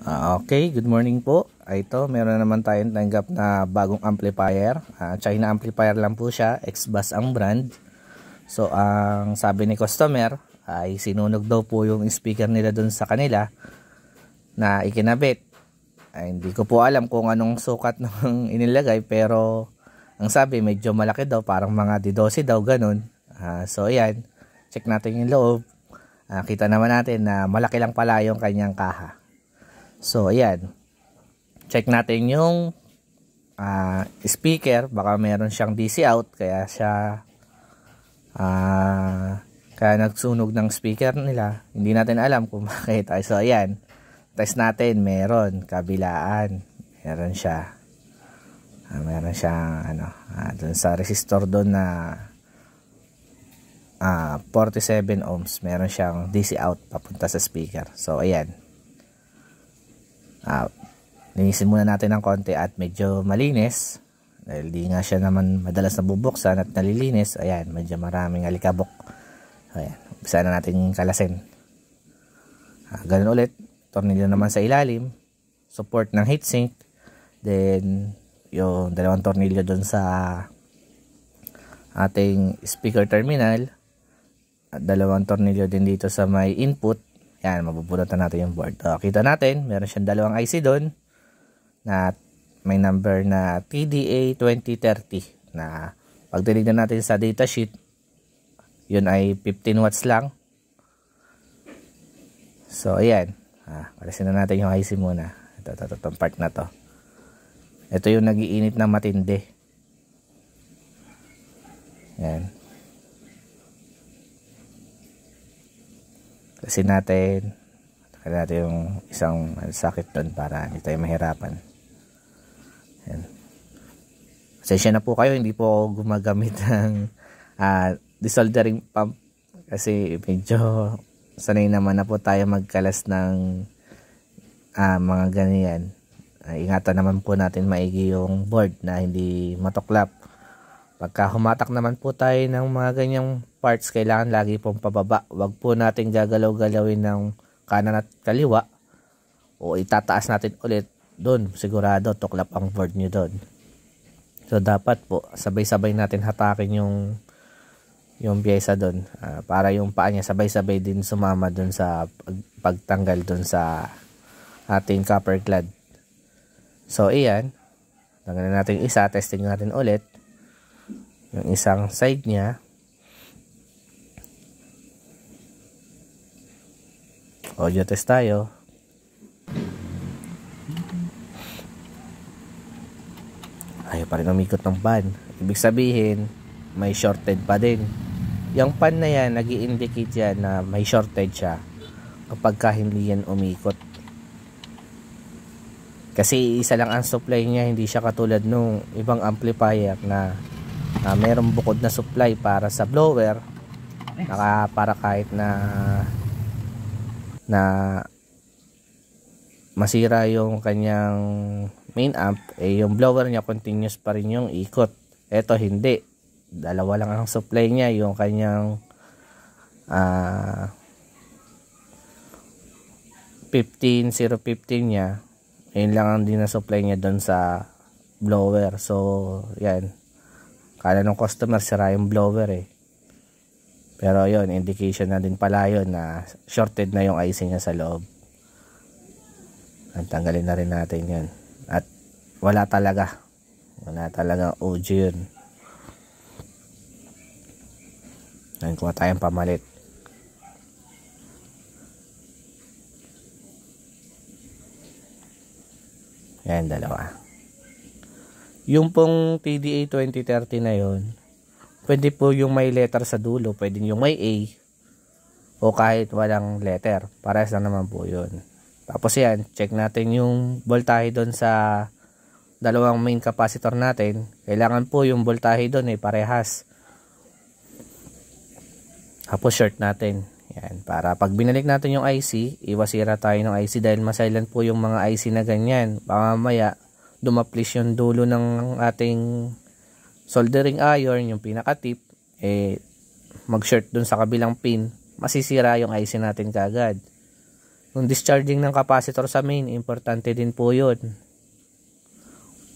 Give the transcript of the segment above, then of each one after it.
Okay, good morning po. Ito, meron naman tayong tanggap na bagong amplifier. China amplifier lang po siya, X-Bass ang brand. So, ang sabi ni customer ay sinunog daw po yung speaker nila dun sa kanila na ikinabit. Hindi ko po alam kung anong sukat ng inilagay, pero ang sabi medyo malaki daw, parang mga D12 daw, ganun. So, ayan, check natin yung loob. Kita naman natin na malaki lang pala yung kanyang kaha. So, ayan. Check natin yung speaker. Baka meron siyang DC out. Kaya siya kaya nagsunog ng speaker nila. Hindi natin alam kung bakit. So, ayan. Test natin. Meron. Kabilaan. Meron siya. Meron siyang dun sa resistor dun na 47 ohms. Meron siyang DC out papunta sa speaker. So, ayan. Linisin muna natin ng konti at medyo malinis dahil di nga siya naman madalas nabubuksan at nalilinis. Ayan, medyo maraming alikabok. Ayan, umpisa na natin kalasin. Ganun ulit, tornilyo naman sa ilalim, support ng heatsink, then yung dalawang tornilyo dun sa ating speaker terminal at dalawang tornilyo din dito sa may input. Yan, mabubunutan natin yung board. Kita natin, meron siyang dalawang IC doon na may number na TDA 2030 na pag tinignan natin sa datasheet, yun ay 15 watts lang. So, ayan. Kalasin na natin yung IC muna. Itong part na to. Ito yung nagiinit na matindi. Yan. Kasi natin yung isang sakit doon para hindi tayo mahirapan. Yan. Pasensya na po kayo, hindi po ako gumagamit ng desoldering pump kasi medyo sanay naman na po tayo magkalas ng mga ganyan. Ingatan naman po natin maigi yung board na hindi matuklap. Pagka humatak naman po tayo ng mga ganyang parts, kailangan lagi pong pababa. Huwag po natin gagalaw-galawin ng kanan at kaliwa o itataas natin ulit. Doon, sigurado tuklap ang board nyo doon. So, dapat po sabay-sabay natin hatakin yung pyesa doon para yung paa niya sabay-sabay din sumama doon sa pagtanggal doon sa ating copper clad. So, iyan. Tanggalin natin isa, testing natin ulit. Yung isang side niya. Audio test tayo. Ayaw pa rin umikot ng pan. Ibig sabihin, may shorted pa din. Yung pan na yan, nag-i-indicate yan na may shorted siya kapag hindi yan umikot. Kasi isa lang ang supply niya, hindi siya katulad nung ibang amplifier na merong bukod na supply para sa blower, para kahit na masira yung kanyang main amp, yung blower niya continuous pa rin yung ikot. Eto hindi, dalawa lang ang supply niya, yung kanyang 015 niya, yun lang ang dinasupply niya doon sa blower. So yan, kala ng customer sira yung blower pero yun, indication na din pala yun na shorted na yung IC niya sa loob. Tanggalin na rin natin yun. At wala talaga OG yun. Kuha tayong pamalit. Yan, dalawa. Yung pong TDA 2030 na yun, pwede po yung may letter sa dulo, pwede yung may A, o kahit walang letter. Parehas lang naman po yun. Tapos yan, check natin yung voltahe doon sa dalawang main capacitor natin. Kailangan po yung voltahe doon parehas. Tapos short natin. Yan, para pag binalik natin yung IC, iwasira tayo ng IC dahil masilent po yung mga IC na ganyan. Baka mamaya, dumaplis yung dulo ng ating soldering iron, yung pinaka-tip, mag-short dun sa kabilang pin, masisira yung IC natin kagad. Yung discharging ng capacitor sa main, importante din po yun.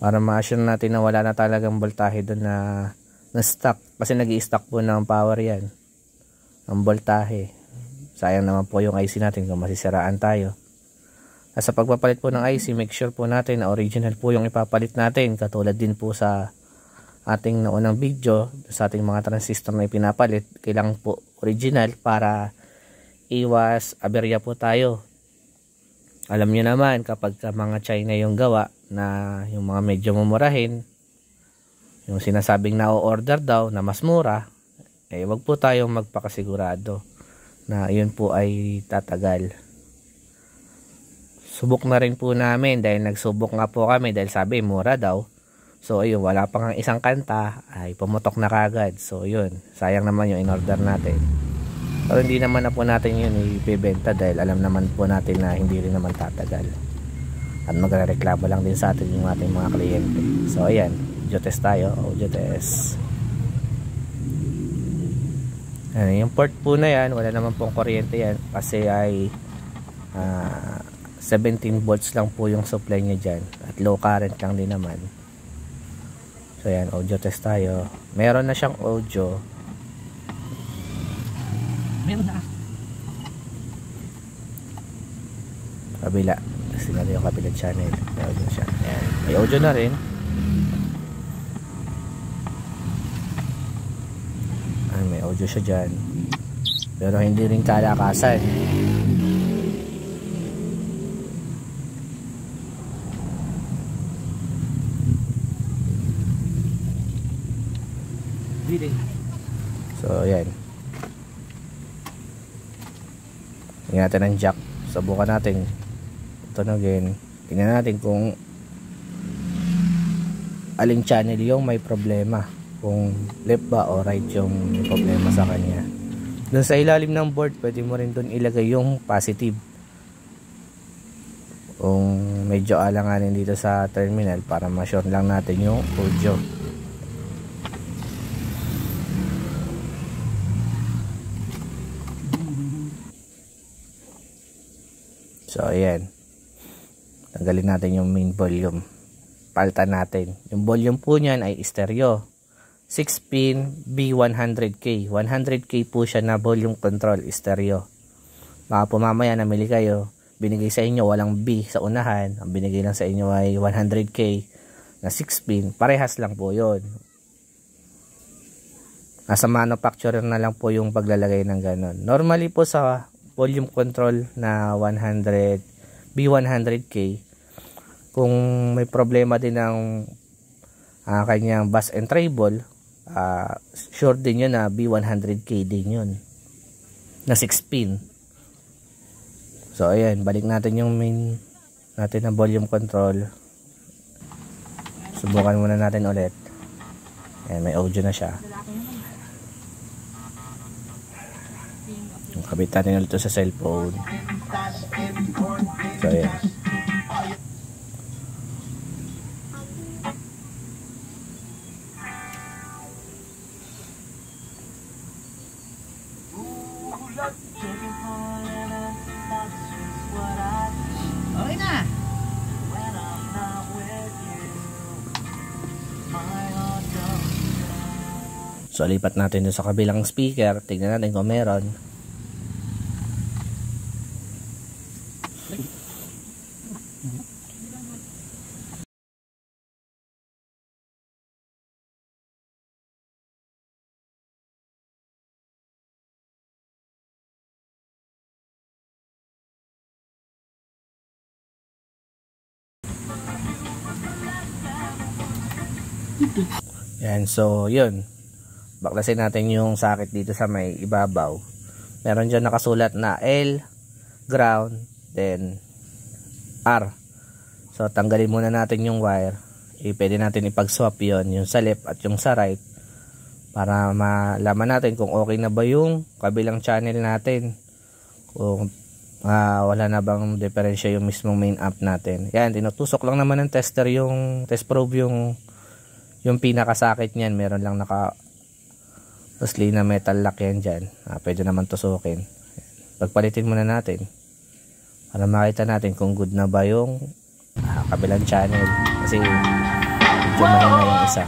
Para ma-assure natin na wala na talagang voltahe doon na stuck. Kasi nag-i-stuck po ng power yan. Ang voltahe. Sayang naman po yung IC natin kung masisiraan tayo. At sa pagpapalit po ng IC, make sure po natin na original po yung ipapalit natin. Katulad din po sa ating naunang video, sa ating mga transistor na ipinapalit, kailangan po original para iwas aberya po tayo. Alam nyo naman kapag mga China yung gawa na yung mga medyo mumurahin, yung sinasabing na-order daw na mas mura, wag po tayong magpakasigurado na yun po ay tatagal. Subok na rin po namin dahil nagsubok nga po kami dahil sabi mura daw. So ayun, wala pang isang kanta ay pumutok na kagad. So yun, sayang naman yung in-order natin. Pero hindi naman na po natin yun ibebenta dahil alam naman po natin na hindi rin naman tatagal. At magrereklamo lang din sa atin yung ating mga kliyente. So ayan, audio test tayo, audio test. Yung port po na yan, wala naman pong kuryente yan kasi ay 17 volts lang po yung supply niya dyan at low current lang din naman. So yan, audio test tayo. Meron na siyang audio. Meron na. Kabila. Kasi natin yung kabila channel. May audio siya. Ayan. May audio na rin. May audio siya dyan, pero hindi rin kalakasan. So yan, tingnan natin ang jack. Subukan natin tunugin. Tingnan natin kung aling channel yung may problema, kung left ba o right yung problema sa kanya. Doon sa ilalim ng board, pwede mo rin doon ilagay yung positive kung medyo alanganin dito sa terminal para ma-sure lang natin yung audio. So ayan, tanggalin natin yung main volume, palitan natin. Yung volume po niyan ay stereo 6-pin B100K. 100K po siya na volume control stereo. Baka po mamaya namili kayo, binigay sa inyo walang B sa unahan, ang binigay lang sa inyo ay 100K na 6-pin. Parehas lang po yun. Nasa manufacturer na lang po yung paglalagay ng ganon. Normally po sa volume control na 100 B100K, kung may problema din ng kanyang bass and treble, sure din yun na B100K din yun na 6-pin. So ayan, balik natin yung main natin na volume control. Subukan muna natin ulit. Ayan, may audio na siya. Kabit natin ulit sa cellphone. So ayan. Okay na. So lipat natin dun sa kabilang speaker. Tignan natin kung meron. Yan, so yun, baklasin natin yung socket dito sa may ibabaw. Meron dyan nakasulat na L, ground, then R. So tanggalin muna natin yung wire. Pwede natin ipag-swap yon, yung sa left at yung sa right, para malaman natin kung okay na ba yung kabilang channel natin, kung wala na bang diferensya yung mismong main amp natin. Yan, tinutusok lang naman ng tester, yung test probe, yung pinakasakit niyan. Meron lang naka usli na metal lock yan dyan. Pwede naman tusukin. Pagpalitin muna natin para makita natin kung good na ba yung kabilang channel, kasi medyo mahina yung isa.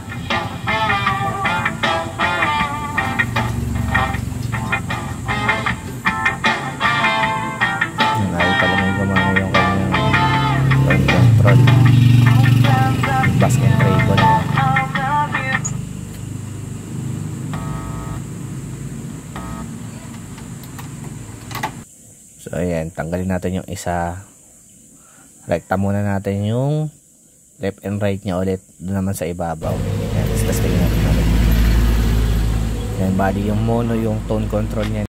Nakita lang yung gumana yung kanyang control, bus and trable na. So ayan, tanggalin natin yung isa. Rekta muna natin yung left and right nya ulit doon naman sa ibabaw. Ayan, tapos tingnan natin ulit. Ayan, bali yung mono yung tone control nya.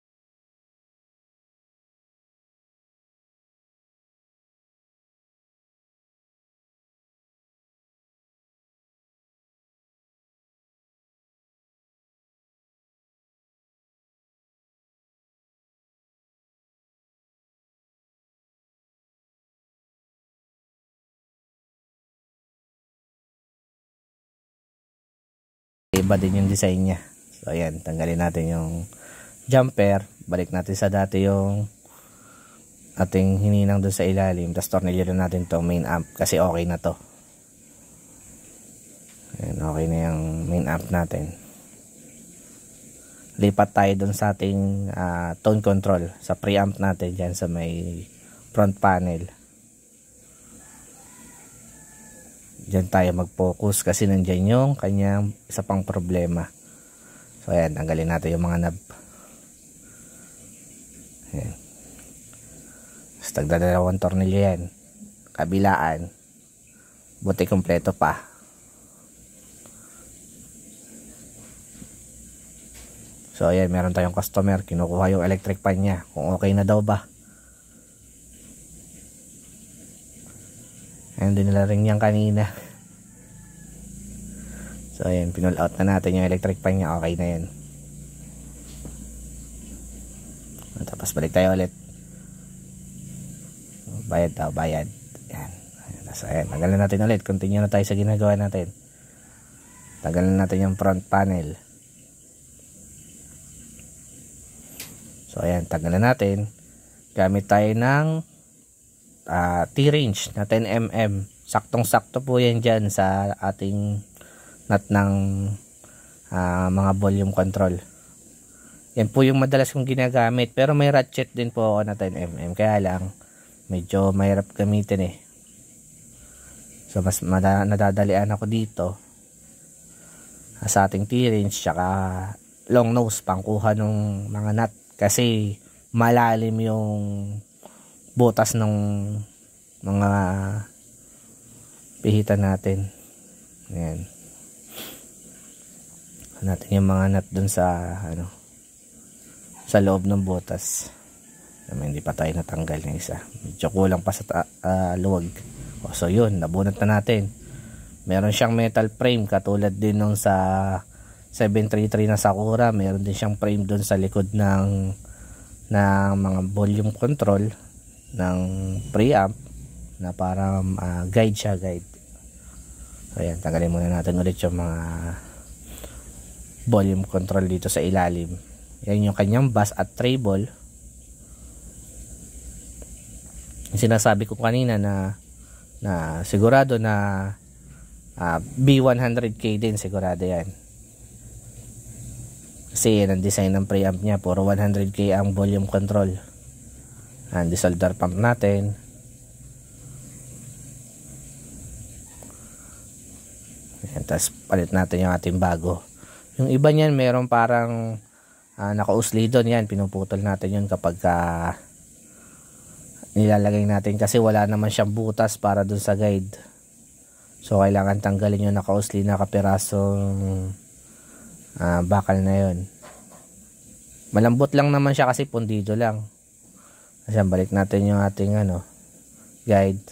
Iba din yung design nya. So ayan, tanggalin natin yung jumper, balik natin sa dati yung ating hininang doon sa ilalim, tapos tornilyo natin to main amp kasi okay na to. Ayan, okay na yung main amp natin. Lipat tayo doon sa ating tone control sa preamp natin dyan sa may front panel. Diyan tayo mag-focus kasi nandyan yung kanyang isa pang problema. So ayan, tanggalin natin yung mga knob. Ayan. Tapos tagdadalawang tornilyo yan. Kabilaan. Buti kompleto pa. So ayan, meron tayong customer. Kinukuha yung electric pan niya. Kung okay na daw ba. Ayan, dinala rin yan kanina. So ayan, pinull out na natin yung electric pan niya. Okay na yan. Tapos balik tayo ulit. Bayad daw, bayad. Ayan. Tapos ayan, tanggalin natin ulit. Continue na tayo sa ginagawa natin. Tanggalin natin yung front panel. So ayan, tanggalin natin. Gamit tayo ng T-range na 10mm. Saktong-sakto po yan dyan sa ating nut ng mga volume control. Yan po yung madalas kong ginagamit. Pero may ratchet din po ako na 10mm. Kaya lang, medyo mahirap gamitin eh. So mas nadadalian ako dito sa ating T-range tsaka long nose pangkuha ng mga nut. Kasi malalim yung butas ng mga pihitan natin. Ayan. Natin yung mga nut dun sa sa loob ng butas. Hindi pa tayo natanggal ng isa. Medyo kulang pa sa luwag. So yun, nabunot na natin. Meron siyang metal frame katulad din nung sa 733 na Sakura. Meron din siyang frame dun sa likod ng mga volume control ng preamp na parang guide siya, guide. So ayan, tanggalin muna natin ulit yung mga volume control dito sa ilalim. Yan yung kanyang bass at treble. Sinasabi ko kanina na sigurado na B100K din, sigurado yan. Kasi yan ang design ng preamp niya, puro 100K ang volume control. And desolder pump natin. Ayan, tapos palit natin yung ating bago. Yung iba niyan meron parang nakausli doon, yan pinuputol natin yun kapag nilalagay natin kasi wala naman siyang butas para dun sa guide. So kailangan tanggalin yung nakausli na kapirasong bakal na yun. Malambot lang naman siya kasi pundido lang. Kasi balik natin yung ating guide.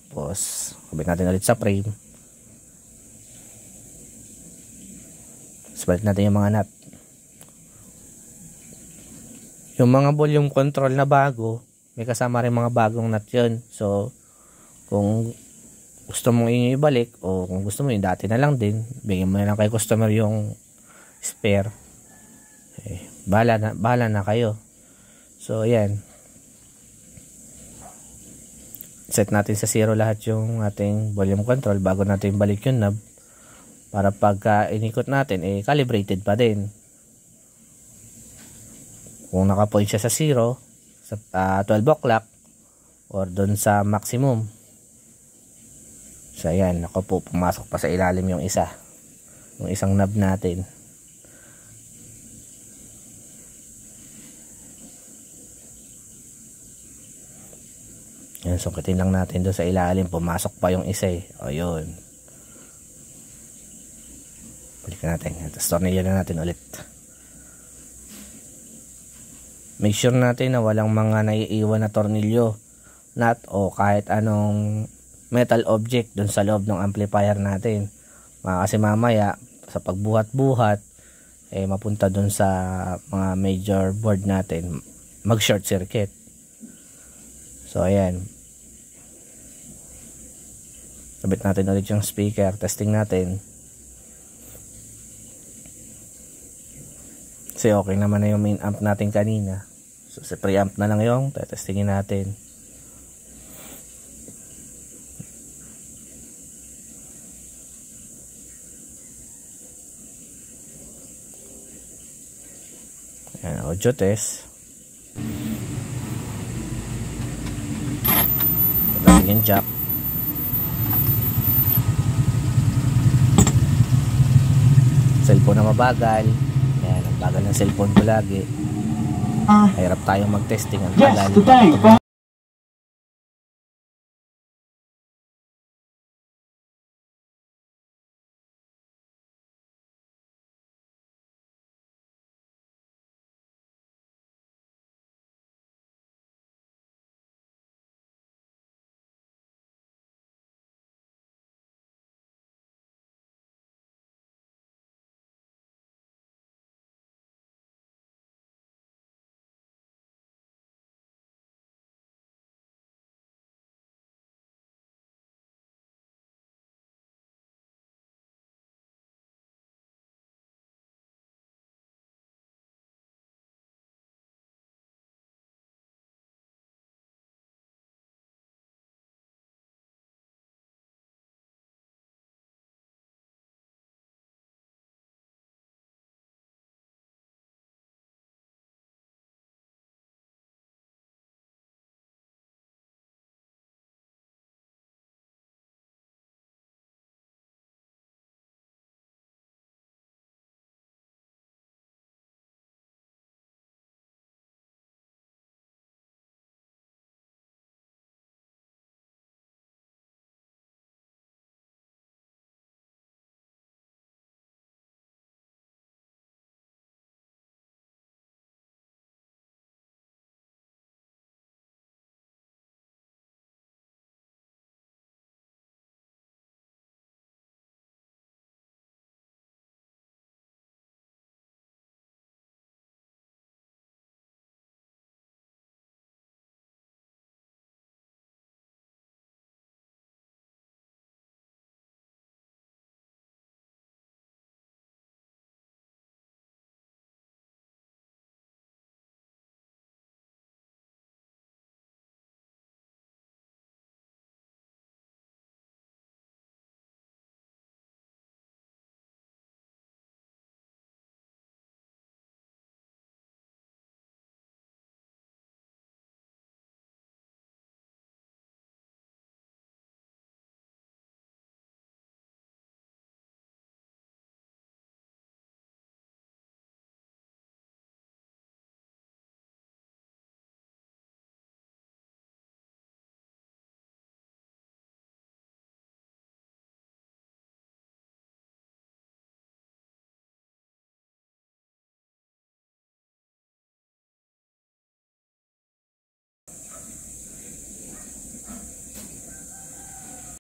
Tapos kabit natin ulit sa frame. Tapos balik natin yung mga nut. Yung mga volume control na bago, may kasama rin mga bagong nut yun. So kung gusto mong ibalik o kung gusto mo yung dati na lang din, bigyan mo na lang kay customer yung spare. Bahala na kayo. So ayan, set natin sa 0 lahat yung ating volume control bago natin balik yung knob para pagka inikot natin calibrated pa din. Kung naka-point siya sa 0 sa 12 o'clock or doon sa maximum. So ayan, ako po, pumasok pa sa ilalim yung isang knob natin. Yan, sukitin lang natin doon sa ilalim. Pumasok pa yung isa O yun. Balikan natin. Tapos tornilyo na natin ulit. Make sure natin na walang mga naiiwan na tornilyo, nut o kahit anong metal object doon sa loob ng amplifier natin. Kasi mamaya sa pagbuhat-buhat mapunta doon sa mga major board natin, mag short circuit. So ayan, sabit natin ulit yung speaker, testing natin. Kasi okay naman na yung main amp natin kanina. So sa preamp na lang yung testingin natin. Ayan, audio test. Tapos yung jack. Cellphone na mabagal. Ayan, ang bagal ng cellphone ko lagi. Hirap tayong mag-testing. Ang bagal.